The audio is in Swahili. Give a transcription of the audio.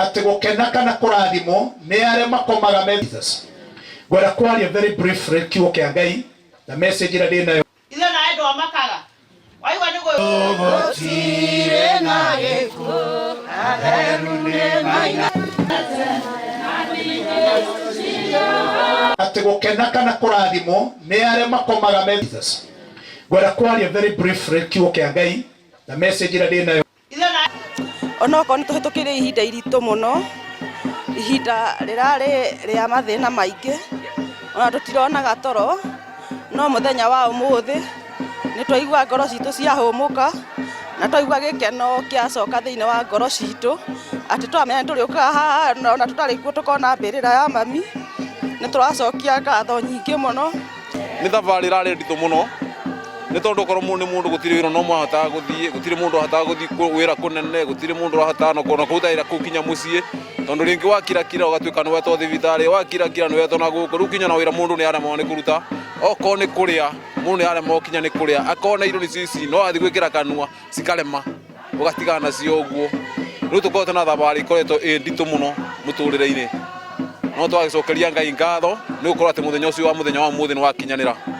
ati gukena kana kurathimo ni aria makomaga Jesus. Gwera kwaria very briefly kiugo kia Ngai na message ira ndinayo ithe na endo amakaga waigwa ni go gotire na gĩkuũ atheru nĩ maina ati gukena kana kurathimo ni aria makomaga Jesus. Gwera kwaria very briefly kiugo kia Ngai na message ira ndinayo onoko nĩ tũhĩtũkĩire ihinda iritũ mũno, ihinda rĩrarĩ rĩa mathĩna maingĩ, ona tũtironaga toro, no mũthenya wa ũmũthĩ nĩ twaigua ngoro citũ ciahũmũka na twaigua gĩkeno kĩacoka thĩinĩ wa ngoro citũ atĩ twamenya tũrĩũkaga haha ona tũtarĩ kuo tũkona mbĩrĩra ya mami, nĩ tũracokia ngatho nyingĩ mũno. Nĩ thabarĩ rarĩ nditũ mũno nĩ tondũ korwo mũndũ gũtirĩ wĩra no mũhataga gũthiĩ, gũtirĩ mũndũ ahataga gũthiĩ wĩra kũnene, gũtirĩ mũndũ ahataga no kona kũruta wĩra kũu kinya mũciĩ, tondũ rĩngĩ wakirakira ũgatuĩka nĩ wetwo thibitarĩ, wakirakira nĩ wetwo na gũkũ, rĩu kinya na wĩra mũndũ nĩ aremwo nĩ kũruta, okorwo nĩ kũrĩa mũndũ nĩ aremwo kinya nĩ kũrĩa, akona irio nĩ cici no athiĩ gwĩkĩra kanua cikarema ũgatigana nacio ũguo. Rĩu tũkoretwo na thabarĩ ikoretwo ĩ nditũ mũno mũtũrĩre-inĩ, no twagĩcokeria Ngai ngatho nĩ gũkorwo atĩ mũthenya ũcio wa mũthenya wa ũmũthĩ nĩ wakinyanĩra.